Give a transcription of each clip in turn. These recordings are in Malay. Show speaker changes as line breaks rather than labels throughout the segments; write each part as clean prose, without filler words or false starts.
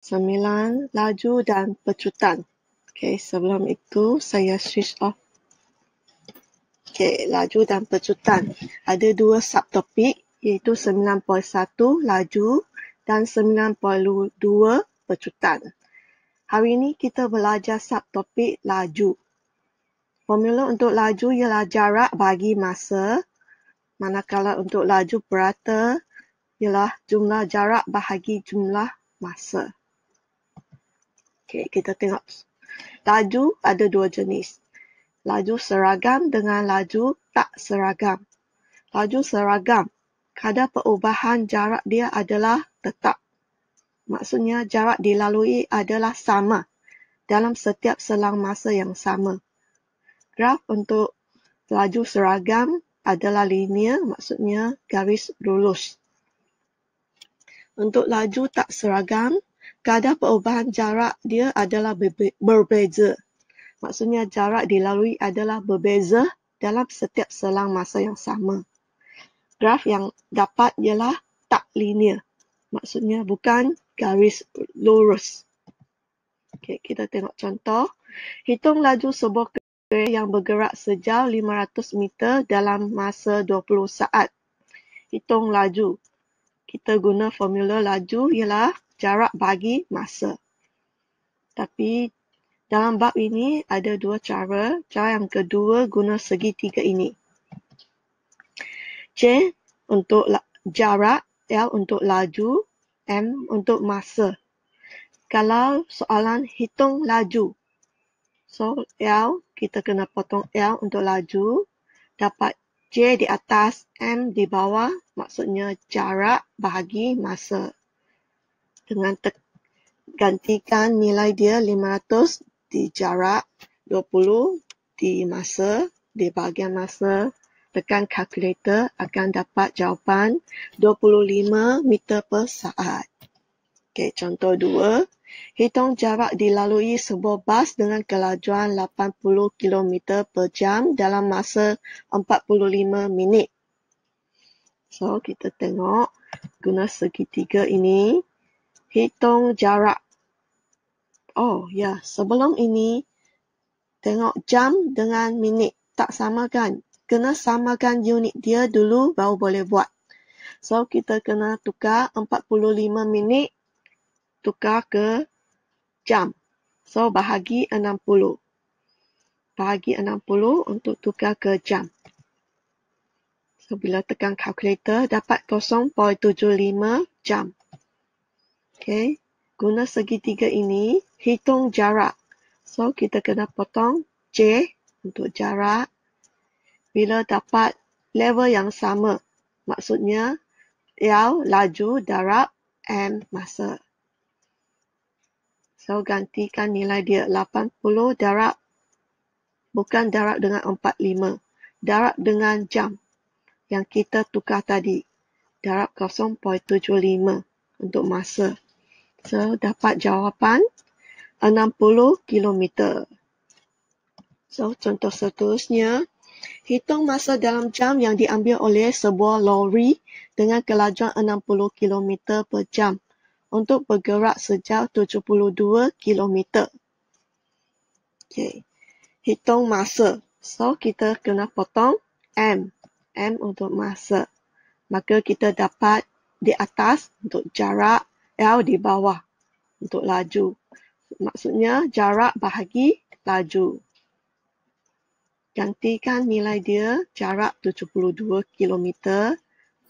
9. Laju dan pecutan. Okey, sebelum itu saya switch off. Okey, laju dan pecutan. Ada dua subtopik iaitu 9.1 laju dan 9.2 pecutan. Hari ini kita belajar subtopik laju. Formula untuk laju ialah jarak bagi masa, manakala untuk laju purata ialah jumlah jarak bahagi jumlah masa. Okey, kita tengok. Laju ada dua jenis. Laju seragam dengan laju tak seragam. Laju seragam, kadar perubahan jarak dia adalah tetap. Maksudnya jarak dilalui adalah sama dalam setiap selang masa yang sama. Graf untuk laju seragam adalah linear, maksudnya garis lurus. Untuk laju tak seragam, kadar perubahan jarak dia adalah berbeza. Maksudnya jarak dilalui adalah berbeza dalam setiap selang masa yang sama. Graf yang dapat ialah tak linear. Maksudnya bukan garis lurus. Okey, kita tengok contoh. Hitung laju sebuah kereta yang bergerak sejauh 500 meter dalam masa 20 saat. Hitung laju. Kita guna formula laju ialah jarak bagi masa. Tapi dalam bab ini ada dua cara. Cara yang kedua guna segitiga ini. J untuk jarak, L untuk laju, M untuk masa. Kalau soalan hitung laju, so L, kita kena potong L untuk laju, dapat J di atas, M di bawah, maksudnya jarak bahagi masa. Dengan gantikan nilai dia 500 di jarak, 20 di masa, di bahagian masa, tekan kalkulator akan dapat jawapan 25 meter per saat. Okey, contoh 2. Hitung jarak dilalui sebuah bas dengan kelajuan 80 km per jam dalam masa 45 minit. So, kita tengok guna segitiga ini. Hitung jarak. Oh ya, sebelum ini tengok jam dengan minit. Tak sama kan? Kena samakan unit dia dulu baru boleh buat. So, kita kena tukar 45 minit tukar ke jam. So, bahagi 60. Bahagi 60 untuk tukar ke jam. So, bila tekan kalkulator dapat 0.75 jam. Okey. Guna segitiga ini, hitung jarak. So, kita kena potong J untuk jarak. Bila dapat level yang sama, maksudnya L laju darab M masa. So, gantikan nilai dia 80 darab, bukan darab dengan 45. Darab dengan jam yang kita tukar tadi. Darab 0.75 untuk masa. So, dapat jawapan 60 km. So, contoh seterusnya. Hitung masa dalam jam yang diambil oleh sebuah lori dengan kelajuan 60 km per jam untuk bergerak sejauh 72 km. Okay. Hitung masa. So, kita kena potong M. M untuk masa. Maka kita dapat di atas untuk jarak, L di bawah untuk laju. Maksudnya jarak bahagi laju. Gantikan nilai dia jarak 72 km,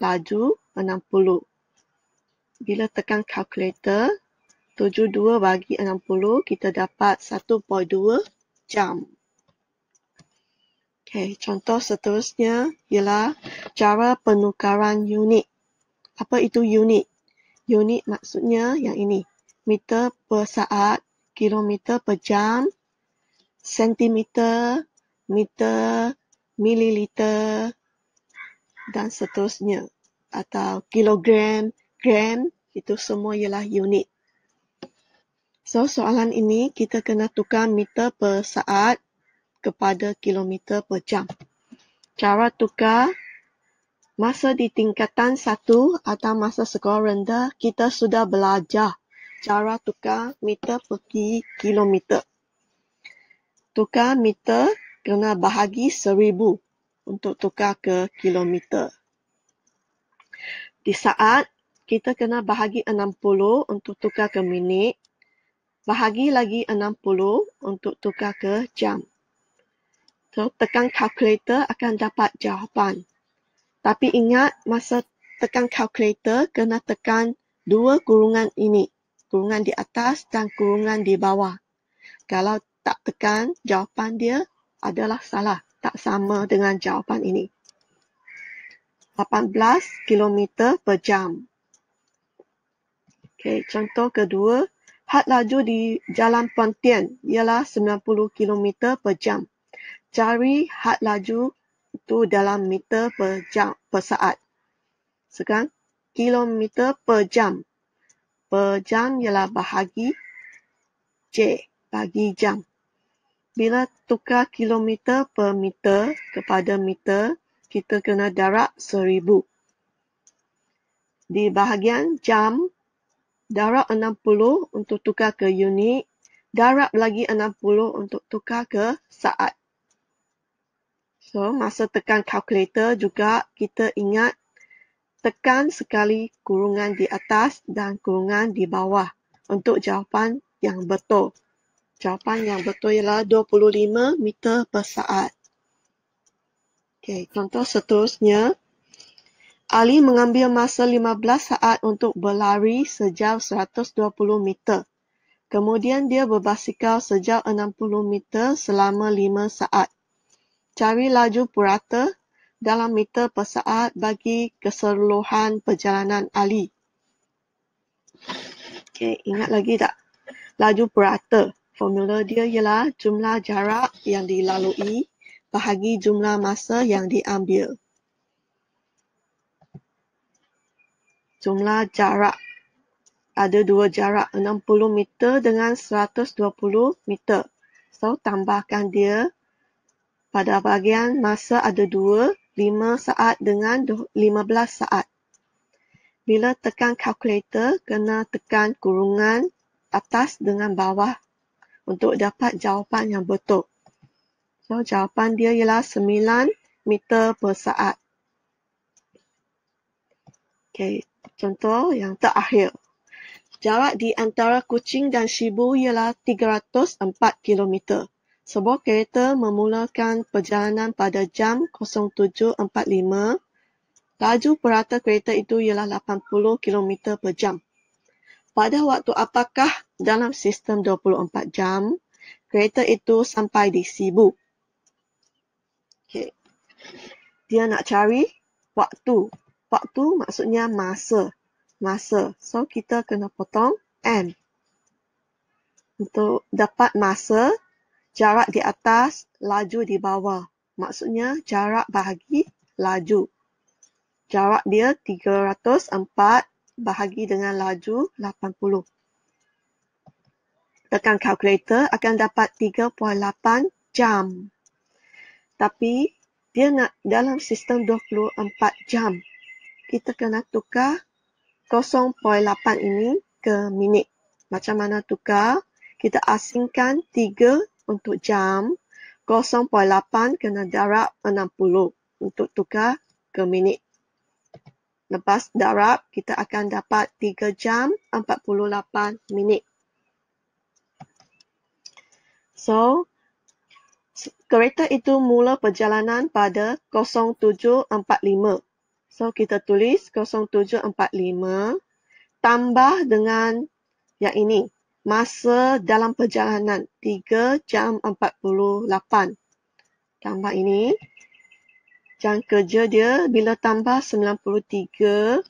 laju 60. Bila tekan kalkulator, 72 bagi 60, kita dapat 1.2 jam. Okay, contoh seterusnya ialah cara penukaran unit. Apa itu unit? Unit maksudnya yang ini. Meter per saat, kilometer per jam, sentimeter, meter, mililiter dan seterusnya. Atau kilogram, gram, itu semua ialah unit. So, soalan ini kita kena tukar meter per saat kepada kilometer per jam. Cara tukar, masa di tingkatan 1 atau masa sekolah rendah, kita sudah belajar cara tukar meter pergi kilometer. Tukar meter kena bahagi 1000 untuk tukar ke kilometer. Di saat, kita kena bahagi 60 untuk tukar ke minit, bahagi lagi 60 untuk tukar ke jam. So, tekan kalkulator akan dapat jawapan. Tapi ingat, masa tekan kalkulator, kena tekan dua kurungan ini. Kurungan di atas dan kurungan di bawah. Kalau tak tekan, jawapan dia adalah salah. Tak sama dengan jawapan ini. 18 km per jam. Okay, contoh kedua, had laju di Jalan Pontian ialah 90 km per jam. Cari had laju itu dalam meter per jam per saat. Sekarang, kilometer per jam. Per jam ialah bahagi J, bagi jam. Bila tukar kilometer per meter kepada meter, kita kena darab 1000. Di bahagian jam, darab 60 untuk tukar ke unit, darab lagi 60 untuk tukar ke saat. So, masa tekan kalkulator juga kita ingat tekan sekali kurungan di atas dan kurungan di bawah untuk jawapan yang betul. Jawapan yang betul ialah 25 meter per saat. Okay, contoh seterusnya. Ali mengambil masa 15 saat untuk berlari sejauh 120 meter. Kemudian dia berbasikal sejauh 60 meter selama 5 saat. Cari laju purata dalam meter per saat bagi keseluruhan perjalanan Ali. Okay, ingat lagi tak? Laju purata. Formula dia ialah jumlah jarak yang dilalui bahagi jumlah masa yang diambil. Jumlah jarak. Ada dua jarak, 60 meter dengan 120 meter. So, tambahkan dia. Pada bahagian masa ada 2, 5 saat dengan 15 saat. Bila tekan kalkulator, kena tekan kurungan atas dengan bawah untuk dapat jawapan yang betul. So, jawapan dia ialah 9 meter per saat. Okay, contoh yang terakhir. Jarak di antara Kuching dan Shibu ialah 304 km. Sebuah kereta memulakan perjalanan pada jam 07.45. Laju purata kereta itu ialah 80 km per jam. Pada waktu apakah dalam sistem 24 jam, kereta itu sampai di Shibu? Okay. Dia nak cari waktu. Waktu maksudnya masa. Masa. So, kita kena potong M. Untuk dapat masa, jarak di atas, laju di bawah. Maksudnya jarak bahagi laju. Jarak dia 304 bahagi dengan laju 80. Tekan kalkulator akan dapat 3.8 jam. Tapi, dia nak dalam sistem 24 jam. Kita kena tukar 0.8 ini ke minit. Macam mana tukar? Kita asingkan 3 untuk jam. 0.8 kena darab 60 untuk tukar ke minit. Lepas darab, kita akan dapat 3 jam 48 minit. So, kereta itu mula perjalanan pada 07.45. So, kita tulis 07.45 tambah dengan yang ini. Masa dalam perjalanan 3 jam 48. Tambah ini. Jam kerja dia bila tambah 93.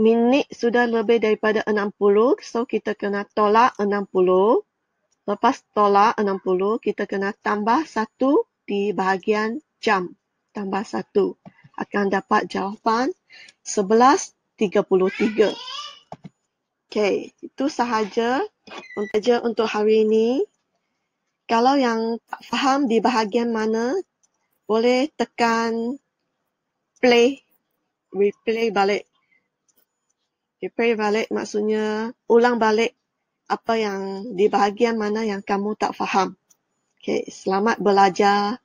Minit sudah lebih daripada 60. So, kita kena tolak 60. Lepas tolak 60, kita kena tambah 1 di bahagian jam. Tambah 1. Akan dapat jawapan 11.33. Okey, itu sahaja untuk hari ini. Kalau yang tak faham di bahagian mana, boleh tekan replay balik Replay balik maksudnya ulang balik apa yang di bahagian mana yang kamu tak faham. Okay, selamat belajar.